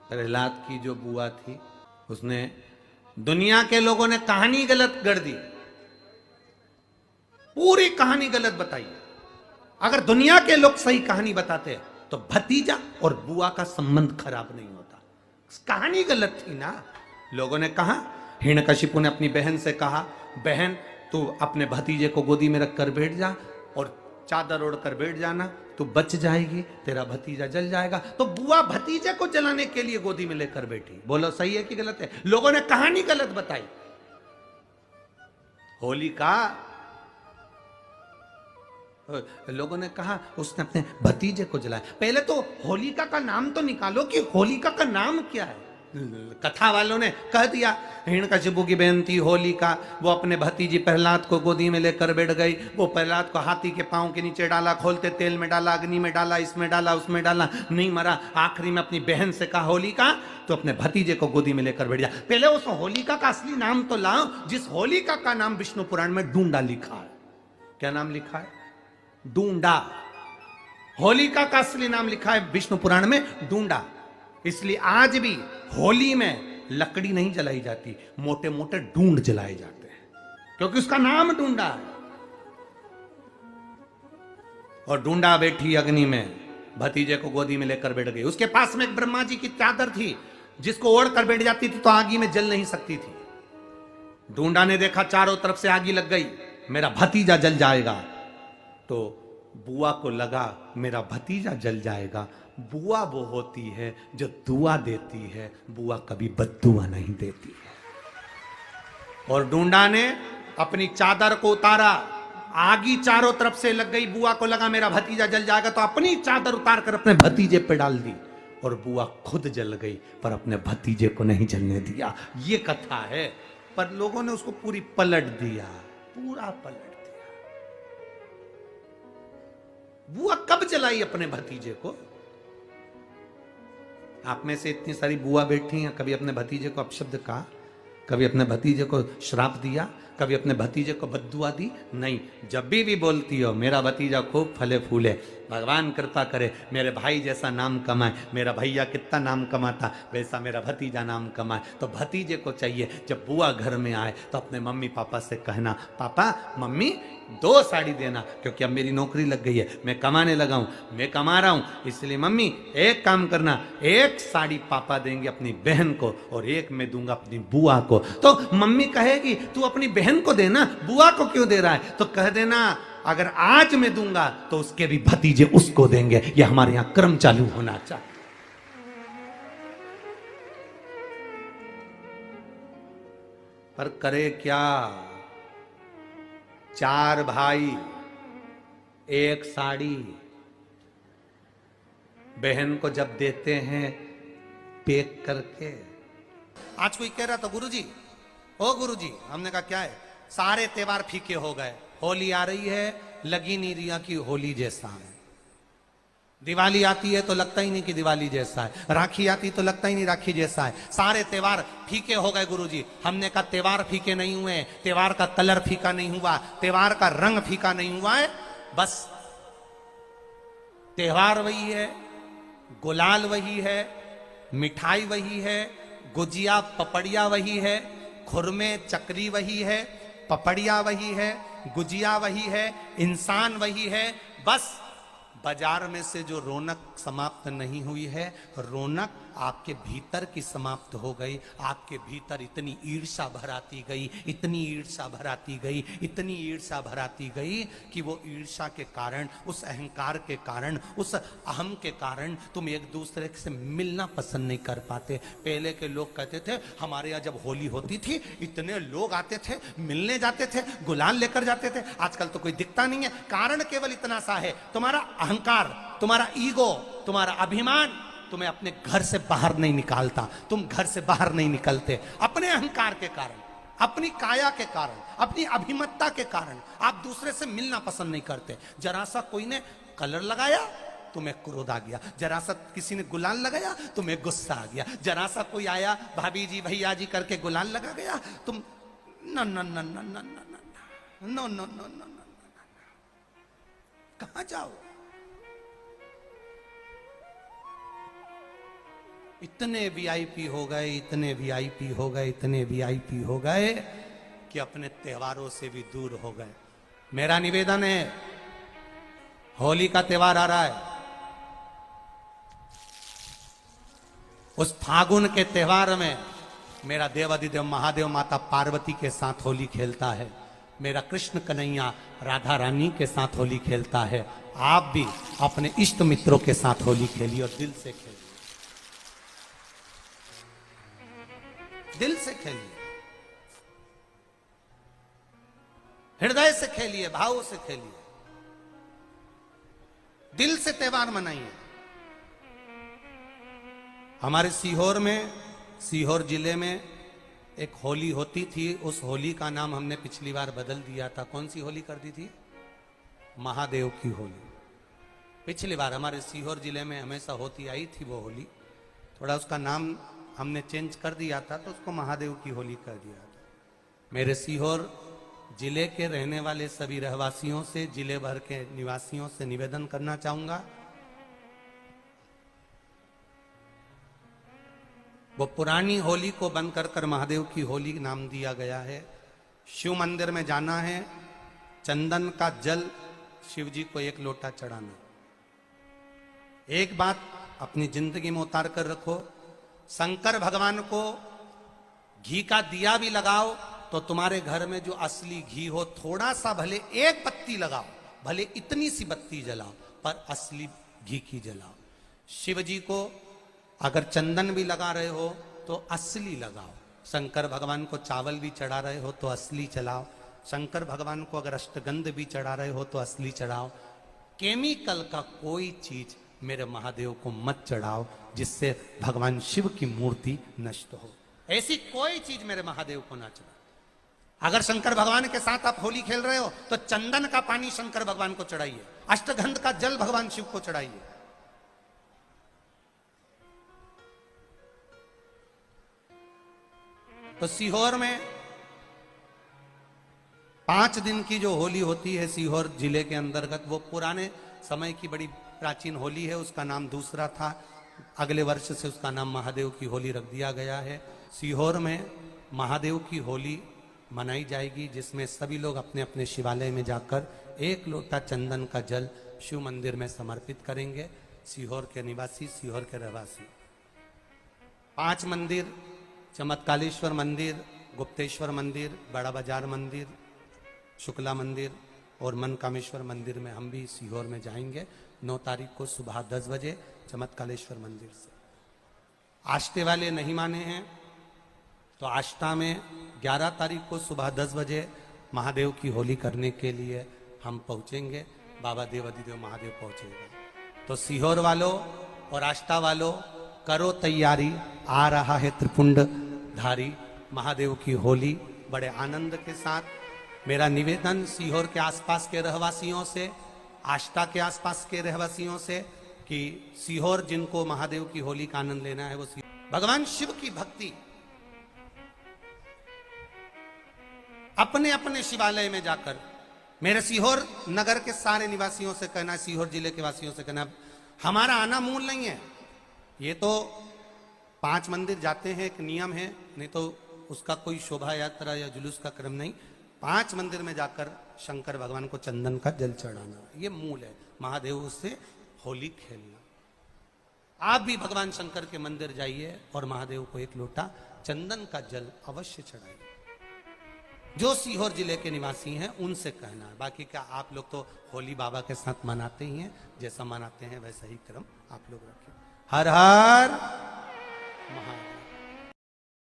प्रहलाद की जो बुआ थी उसने दुनिया के लोगों ने कहानी गलत गढ़ दी, पूरी कहानी गलत बताई। अगर दुनिया के लोग सही कहानी बताते तो भतीजा और बुआ का संबंध खराब नहीं होता। कहानी गलत थी ना। लोगों ने कहा, हिरण्यकशिपु ने अपनी बहन से कहा, बहन तू अपने भतीजे को गोदी में रखकर बैठ जा और चादर ओढ़कर बैठ जाना, तू बच जाएगी, तेरा भतीजा जल जाएगा। तो बुआ भतीजे को जलाने के लिए गोदी में लेकर बैठी। बोलो सही है कि गलत है? लोगों ने कहानी गलत बताई। होलिका, लोगों ने कहा उसने अपने भतीजे को जलाया। पहले तो होलिका का नाम तो निकालो कि होलिका का नाम क्या है। कथा वालों ने कह दिया हिरण्यकशिपु की बहन थी होलिका, वो अपने भतीजी प्रहलाद को गोदी में लेकर बैठ गई। वो प्रहलाद को हाथी के पांव के नीचे डाला, खोलते तेल में डाला, अग्नि में डाला, इसमें डाला, उसमें डाला, नहीं मरा। आखिरी में अपनी बहन से कहा होलिका तो अपने भतीजे को गोदी में लेकर बैठ जा। पहले उस होलिका का असली नाम तो लाओ, जिस होलिका का नाम विष्णु पुराण में डूंडा लिखा है। क्या नाम लिखा है? डूंडा। होलिका का असली नाम लिखा है विष्णु पुराण में डूंडा। इसलिए आज भी होली में लकड़ी नहीं जलाई जाती, मोटे मोटे डूंड जलाए जाते हैं, क्योंकि उसका नाम डूंडा है। और डूंडा बैठी अग्नि में, भतीजे को गोदी में लेकर बैठ गई। उसके पास में एक ब्रह्मा जी की चादर थी, जिसको ओढ़ कर बैठ जाती थी तो आगी में जल नहीं सकती थी। डूंडा ने देखा चारों तरफ से आगी लग गई, मेरा भतीजा जल जाएगा। तो बुआ को लगा मेरा भतीजा जल जाएगा। बुआ वो होती है जो दुआ देती है, बुआ कभी बद्दुआ नहीं देती है। और डूंडा ने अपनी चादर को उतारा, आगी चारों तरफ से लग गई। बुआ को लगा मेरा भतीजा जल जाएगा, तो अपनी चादर उतार कर अपने भतीजे पे डाल दी और बुआ खुद जल गई, पर अपने भतीजे को नहीं जलने दिया। ये कथा है, पर लोगों ने उसको पूरी पलट दिया, पूरा पलट दिया। बुआ कब जलाई अपने भतीजे को? आप में से इतनी सारी बुआ बैठी हैं, कभी अपने भतीजे को अपशब्द कहा? कभी अपने भतीजे को श्राप दिया? कभी अपने भतीजे को बद्दुआ दी? नहीं। जब भी बोलती हो मेरा भतीजा खूब फले फूले, भगवान कृपा करे, मेरे भाई जैसा नाम कमाए, मेरा भैया कितना नाम कमाता वैसा मेरा भतीजा नाम कमाए, तो भतीजे को चाहिए जब बुआ घर में आए तो अपने मम्मी पापा से कहना, पापा मम्मी 2 साड़ी देना, क्योंकि अब मेरी नौकरी लग गई है, मैं कमाने लगा हूं, मैं कमा रहा हूं, इसलिए मम्मी एक काम करना, 1 साड़ी पापा देंगे अपनी बहन को और 1 मैं दूंगा अपनी बुआ को। तो मम्मी कहेगी तू अपनी बहन को देना, बुआ को क्यों दे रहा है? तो कह देना अगर आज मैं दूंगा तो उसके भी भतीजे उसको देंगे। ये हमारे यहां क्रम चालू होना चाहिए। पर करे क्या? 4 भाई 1 साड़ी, बहन को जब देते हैं पैक करके। आज कोई कह रहा था गुरुजी, ओ गुरुजी, हमने कहा क्या है? सारे त्योहार फीके हो गए, होली आ रही है, लगी नहीं रिया की होली जैसा है। दिवाली आती है तो लगता ही नहीं कि दिवाली जैसा है, राखी आती तो लगता ही नहीं राखी जैसा है, सारे त्योहार फीके हो गए गुरुजी। हमने कहा त्योहार फीके नहीं हुए, त्योहार का कलर फीका नहीं हुआ, त्योहार का रंग फीका नहीं हुआ है, बस त्योहार वही है, गुलाल वही है, मिठाई वही है, गुजिया पपड़िया वही है, खुरमे चकरी वही है, पपड़िया वही है, गुजिया वही है, इंसान वही है। बस बाजार में से जो रौनक समाप्त नहीं हुई है, रौनक आपके भीतर की समाप्त हो गई। आपके भीतर इतनी ईर्ष्या भराती गई, इतनी ईर्ष्या भराती गई, इतनी ईर्ष्या भराती गई कि वो ईर्ष्या के कारण, उस अहंकार के कारण, उस अहम के कारण तुम एक दूसरे से मिलना पसंद नहीं कर पाते। पहले के लोग कहते थे हमारे यहाँ जब होली होती थी इतने लोग आते थे, मिलने जाते थे, गुलाल लेकर जाते थे। आजकल तो कोई दिखता नहीं है। कारण केवल इतना सा है, तुम्हारा अहंकार, तुम्हारा ईगो, तुम्हारा अभिमान तुम्हें अपने घर से बाहर नहीं निकालता। तुम घर से बाहर नहीं निकलते अपने अहंकार के कारण, अपनी काया के कारण, अपनी अभिमतता के कारण आप दूसरे से मिलना पसंद नहीं करते। जरा सा कोई ने कलर लगाया तुम्हें क्रोध आ गया, जरा सा किसी ने गुलाल लगाया तुम्हें गुस्सा आ गया, जरा सा कोई आया भाभी जी भैया जी करके गुलाल लगा गया, तुम न न न न न न न न न न, कहां जाओ? इतने वीआईपी हो गए, इतने वीआईपी हो गए, इतने वीआईपी हो गए कि अपने त्योहारों से भी दूर हो गए। मेरा निवेदन है, होली का त्योहार आ रहा है, उस फागुन के त्योहार में मेरा देवाधिदेव महादेव माता पार्वती के साथ होली खेलता है, मेरा कृष्ण कन्हैया राधा रानी के साथ होली खेलता है। आप भी अपने इष्ट मित्रों के साथ होली खेलिए और दिल से खेलिए, दिल से खेलिए, हृदय से खेलिए, भाव से खेलिए, दिल से त्योहार मनाइए। हमारे सीहोर में, सीहोर जिले में एक होली होती थी, उस होली का नाम हमने पिछली बार बदल दिया था। कौन सी होली कर दी थी? महादेव की होली। पिछली बार हमारे सीहोर जिले में हमेशा होती आई थी वो होली, थोड़ा उसका नाम हमने चेंज कर दिया था, तो उसको महादेव की होली कर दिया था। मेरे सीहोर जिले के रहने वाले सभी रहवासियों से, जिले भर के निवासियों से निवेदन करना चाहूंगा, वो पुरानी होली को बंद कर महादेव की होली नाम दिया गया है। शिव मंदिर में जाना है, चंदन का जल शिव जी को 1 लोटा चढ़ाना। एक बात अपनी जिंदगी में उतार कर रखो, शंकर भगवान को घी का दिया भी लगाओ तो तुम्हारे घर में जो असली घी हो, थोड़ा सा भले 1 बत्ती लगाओ, भले इतनी सी बत्ती जलाओ, पर असली घी की जलाओ। शिव जी को अगर चंदन भी लगा रहे हो तो असली लगाओ। शंकर भगवान को चावल भी चढ़ा रहे हो तो असली चढ़ाओ। शंकर भगवान को अगर अष्टगंध भी चढ़ा रहे हो तो असली चढ़ाओ। केमिकल का कोई चीज मेरे महादेव को मत चढ़ाओ जिससे भगवान शिव की मूर्ति नष्ट हो। ऐसी कोई चीज मेरे महादेव को ना चढ़ाओ। अगर शंकर भगवान के साथ आप होली खेल रहे हो तो चंदन का पानी शंकर भगवान को चढ़ाइए, अष्टगंध का जल भगवान शिव को चढ़ाइए। तो सीहोर में 5 दिन की जो होली होती है सीहोर जिले के अंतर्गत, वो पुराने समय की बड़ी प्राचीन होली है, उसका नाम दूसरा था। अगले वर्ष से उसका नाम महादेव की होली रख दिया गया है। सीहोर में महादेव की होली मनाई जाएगी, जिसमें सभी लोग अपने अपने शिवालय में जाकर 1 लोटा चंदन का जल शिव मंदिर में समर्पित करेंगे। सीहोर के निवासी, सीहोर के रहवासी 5 मंदिर, चमत्कालेश्वर मंदिर, गुप्तेश्वर मंदिर, बड़ा बाजार मंदिर, शुक्ला मंदिर और मनकामेश्वर मंदिर में हम भी सीहोर में जाएंगे 9 तारीख को सुबह 10 बजे चमत्कालेश्वर मंदिर से। आष्टे वाले नहीं माने हैं तो आष्टा में 11 तारीख को सुबह 10 बजे महादेव की होली करने के लिए हम पहुंचेंगे। बाबा देवाधिदेव महादेव पहुंचेगा। तो सीहोर वालों और आष्टा वालों करो तैयारी, आ रहा है त्रिपुंड धारी महादेव की होली बड़े आनंद के साथ। मेरा निवेदन सीहोर के आसपास के रहवासियों से, आष्टा के आसपास के रहवासियों से कि सीहोर जिनको महादेव की होली का आनंद लेना है वो भगवान शिव की भक्ति अपने अपने शिवालय में जाकर, मेरे सीहोर नगर के सारे निवासियों से कहना, सीहोर जिले के वासियों से कहना, हमारा आना मूल नहीं है। ये तो 5 मंदिर जाते हैं, एक नियम है, नहीं तो उसका कोई शोभा यात्रा या जुलूस का क्रम नहीं। 5 मंदिर में जाकर शंकर भगवान को चंदन का जल चढ़ाना, ये मूल है। महादेव से होली खेलना। आप भी भगवान शंकर के मंदिर जाइए और महादेव को 1 लोटा चंदन का जल अवश्य चढ़ाइए। जो सीहोर जिले के निवासी हैं उनसे कहना है। बाकी क्या आप लोग तो होली बाबा के साथ मनाते ही हैं, जैसा मनाते हैं वैसा ही क्रम आप लोग रखें। हर हर